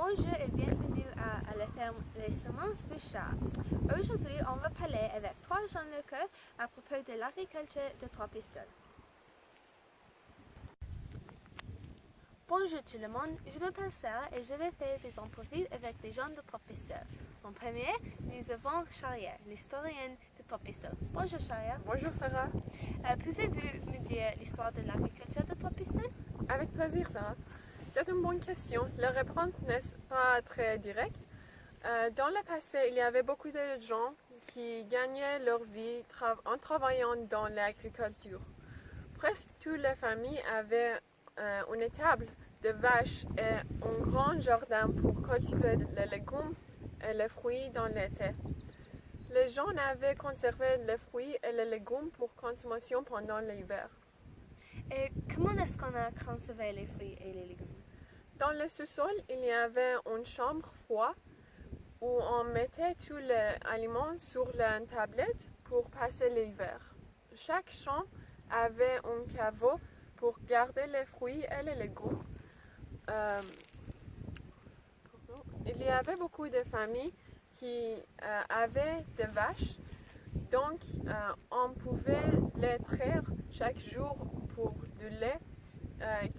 Bonjour et bienvenue à la ferme Les Semences Bouchard. Aujourd'hui, on va parler avec trois jeunes locaux à propos de l'agriculture de Trois-Pistoles. Bonjour tout le monde, je m'appelle Sarah et je vais faire des entrevues avec des jeunes de Trois-Pistoles. En premier, nous avons Charrière, l'historienne de Trois-Pistoles. Bonjour Charrière. Bonjour Sarah. Pouvez-vous me dire l'histoire de l'agriculture de Trois-Pistoles? Avec plaisir Sarah. C'est une bonne question. La réponse n'est pas très directe. Dans le passé, il y avait beaucoup de gens qui gagnaient leur vie en travaillant dans l'agriculture. Presque toutes les familles avaient une étable de vaches et un grand jardin pour cultiver les légumes et les fruits dans l'été. Les gens avaient conservé les fruits et les légumes pour consommation pendant l'hiver. Et comment est-ce qu'on a conservé les fruits et les légumes? Dans le sous-sol, il y avait une chambre froide où on mettait tous les aliments sur la tablette pour passer l'hiver. Chaque chambre avait un caveau pour garder les fruits et les légumes. Il y avait beaucoup de familles qui avaient des vaches, donc on pouvait les traire chaque jour pour du lait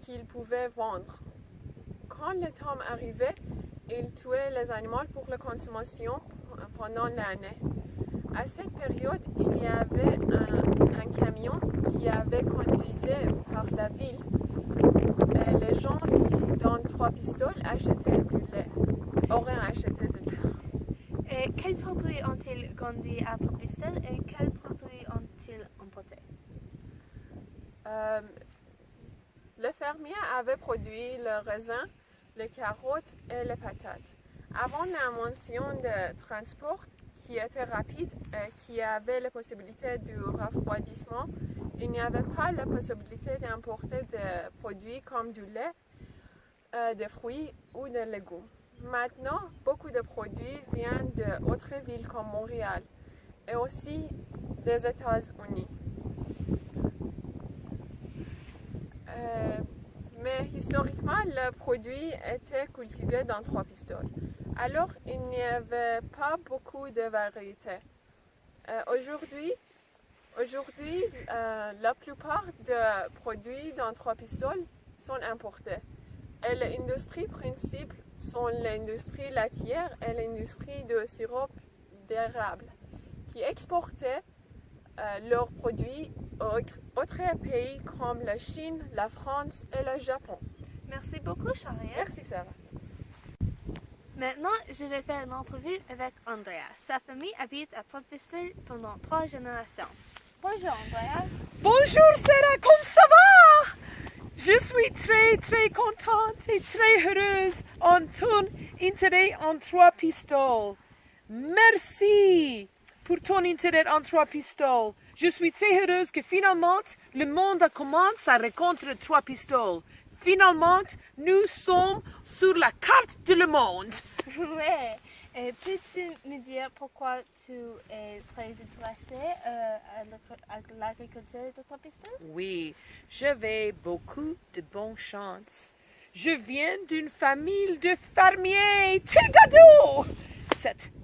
qu'ils pouvaient vendre. Quand le temps arrivait, ils tuaient les animaux pour la consommation pendant l'année. À cette période, il y avait un camion qui avait conduisait par la ville. Et les gens dans Trois-Pistoles achetaient du lait, auraient acheté du lait. Et quels produits ont-ils conduit à Trois-Pistoles et quels produits ont-ils emportés? Le fermier avait produit le raisin, les carottes et les patates. Avant l'invention de transport qui était rapide et qui avait la possibilité du refroidissement, il n'y avait pas la possibilité d'importer des produits comme du lait, des fruits ou des légumes. Maintenant, beaucoup de produits viennent d'autres villes comme Montréal et aussi des États-Unis. Mais historiquement, le produit était cultivé dans Trois-Pistoles. Alors, il n'y avait pas beaucoup de variétés. Aujourd'hui, la plupart des produits dans Trois-Pistoles sont importés. Et les industries principales sont l'industrie laitière et l'industrie de sirop d'érable, qui exportaient leurs produits aux autres pays comme la Chine, la France et le Japon. Merci beaucoup, Charrière. Merci Sarah. Maintenant, je vais faire une entrevue avec Andrea. Sa famille habite à Trois-Pistoles pendant 3 générations. Bonjour, Andrea. Bonjour Sarah, comment ça va? Je suis très contente et très heureuse en ton intérêt en Trois-Pistoles. Merci pour ton intérêt en Trois-Pistoles. Je suis très heureuse que finalement le monde a commencé à rencontrer Trois-Pistoles. Finalement, nous sommes sur la carte du monde. Oui. Peux-tu me dire pourquoi tu es très intéressée à l'agriculture de Trois-Pistoles? Oui, j'avais beaucoup de bonne chance. Je viens d'une famille de fermiers très ados.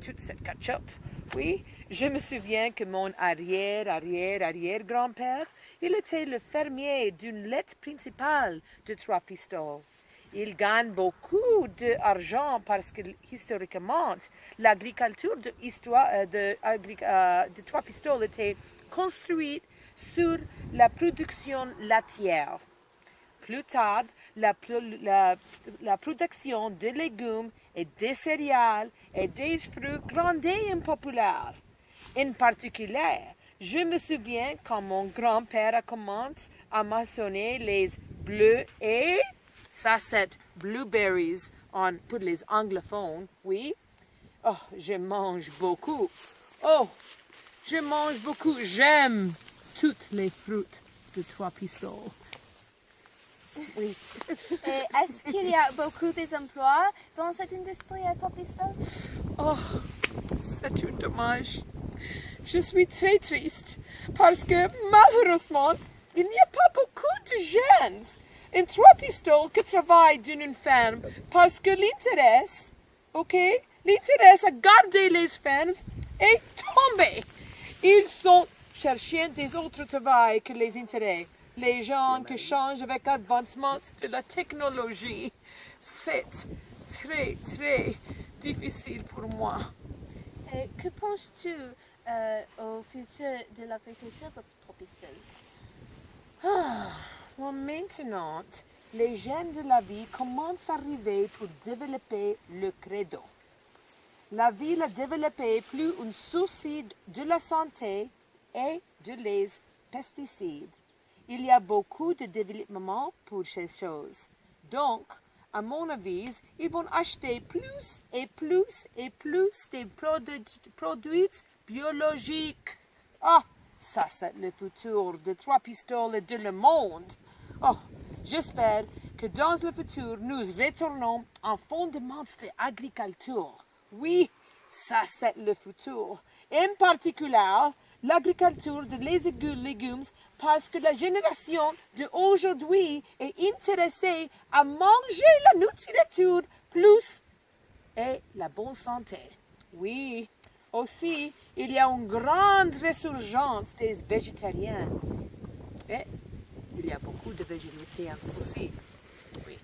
Toute cette ketchup, oui. Je me souviens que mon arrière-grand-père, il était le fermier d'une lettre principale de Trois-Pistoles. Il gagne beaucoup d'argent parce que, historiquement, l'agriculture de Trois-Pistoles était construite sur la production laitière. Plus tard, la production de légumes et des céréales et des fruits grandit en populaire. En particulier, je me souviens quand mon grand-père a commencé à mentionner les bleus et ça c'est blueberries pour les anglophones, oui. Oh, je mange beaucoup. J'aime toutes les fruits de Trois-Pistoles. Oui. Et est-ce qu'il y a beaucoup d'emplois dans cette industrie à Trois-Pistoles? Oh, c'est tout dommage. Je suis très triste parce que malheureusement, il n'y a pas beaucoup de jeunes une trois pistoles qui travaillent dans une ferme parce que l'intérêt, ok, l'intérêt à garder les fermes est tombé. Ils sont cherchant des autres travails que les intérêts. Les gens qui changent avec l'avancement de la technologie. C'est très, très difficile pour moi. Que penses-tu au futur de l'agriculture tropicale? Maintenant, les jeunes de la vie commencent à arriver pour développer le credo. La ville a développé plus un souci de la santé et de les pesticides. Il y a beaucoup de développement pour ces choses. Donc, à mon avis, ils vont acheter plus et plus et plus de produits biologiques. Ah, ça c'est le futur de trois pistoles et de le monde. Oh, j'espère que dans le futur, nous retournons en fondement de l'agriculture. Oui, ça c'est le futur. En particulier, l'agriculture de légumes parce que la génération d'aujourd'hui est intéressée à manger la nourriture plus et la bonne santé. Oui, aussi, il y a une grande résurgence des végétariens. Et il y a beaucoup de végétariens aussi. Oui.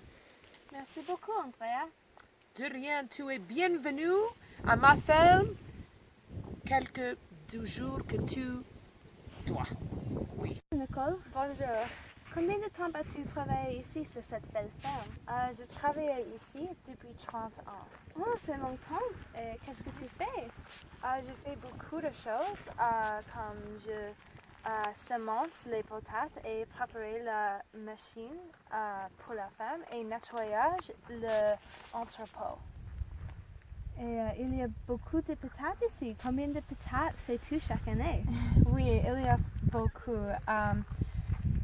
Merci beaucoup, Andrea. De rien, tu es bienvenue à ma ferme quelques jours que tu dois. Oui. Nicole, bonjour. Combien de temps as-tu travaillé ici sur cette belle ferme? Je travaille ici depuis 30 ans. Oh, c'est longtemps. Et qu'est-ce que tu fais? Je fais beaucoup de choses, comme je semence les patates et préparer la machine pour la ferme et nettoyage l'entrepôt. Et il y a beaucoup de patates ici. Combien de patates fais-tu chaque année? Oui, il y a beaucoup.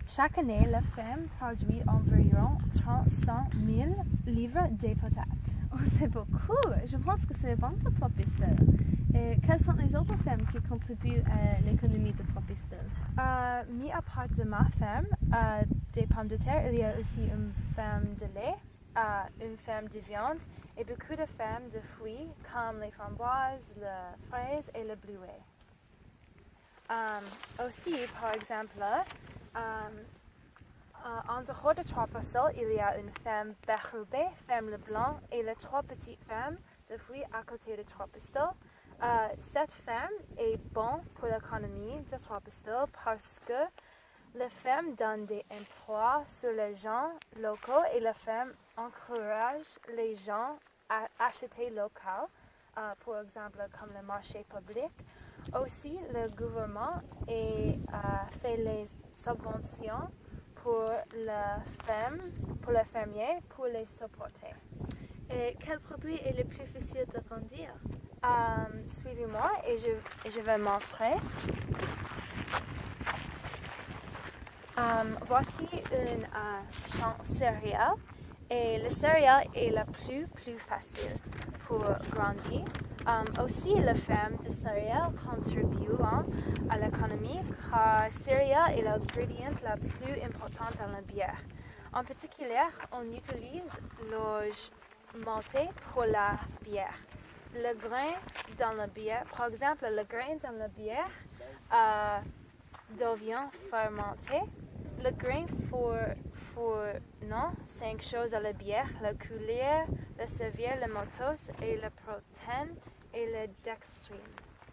Chaque année, la ferme produit environ 300 000 livres de patates. Oh, c'est beaucoup. Je pense que c'est bon pour Trois-Pistoles. Et quelles sont les autres fermes qui contribuent à l'économie de Trois-Pistoles? Mis à part de ma ferme, des pommes de terre, il y a aussi une ferme de lait, une ferme de viande et beaucoup de fermes de fruits comme les framboises, les fraises et le bleuet. Aussi, par exemple, en dehors de Trois-Pistoles, il y a une ferme Berube, ferme Leblanc et les trois petites fermes de fruits à côté de Trois-Pistoles. Cette ferme est bonne pour l'économie de Trois-Pistoles parce que la ferme donne des emplois sur les gens locaux et la ferme encourage les gens à acheter local, par exemple comme le marché public. Aussi, le gouvernement fait les subventions pour les fermiers pour les supporter. Et quel produit est le plus facile de grandir? Suivez-moi et je vais montrer. Voici une champ céréales et le céréale est la plus facile pour grandir. Aussi, la ferme de céréales contribue à l'économie car céréales est l'ingrédient le plus important dans la bière. En particulier, on utilise l'orge maltée pour la bière. Le grain dans la bière, par exemple, le grain dans la bière devient fermenté. Le grain fournit 5 choses à la bière, la coulière, le servière, le maltose et le protéine et le dextrine.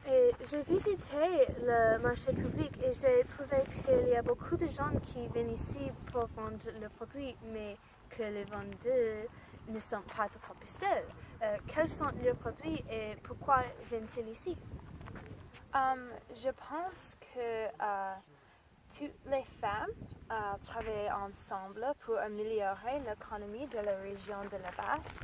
Et j'ai visité le marché public et j'ai trouvé qu'il y a beaucoup de gens qui viennent ici pour vendre le produit, mais que les vendeurs ne sont pas de Trois-Pistoles. Quels sont leurs produits et pourquoi viennent-ils ici? Je pense que toutes les femmes travaillent ensemble pour améliorer l'économie de la région de la Basse.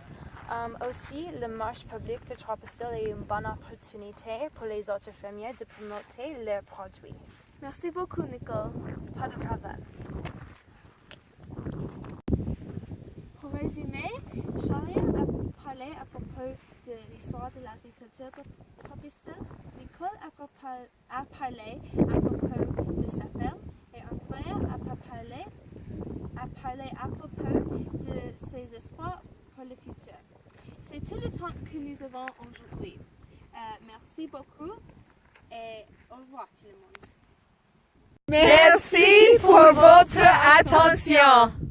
Aussi, le marché public de Trois-Pistoles est une bonne opportunité pour les autres fermiers de promouvoir leurs produits. Merci beaucoup, Nicole. Pas de problème. Pour résumer, Charlie a parlé à propos de l'histoire de l'agriculture de Trois-Pistoles, Nicole a parlé à propos de sa ferme et Andrea a parlé à parler à propos de ses espoirs pour le futur. C'est tout le temps que nous avons aujourd'hui. Merci beaucoup et au revoir tout le monde. Merci pour votre attention.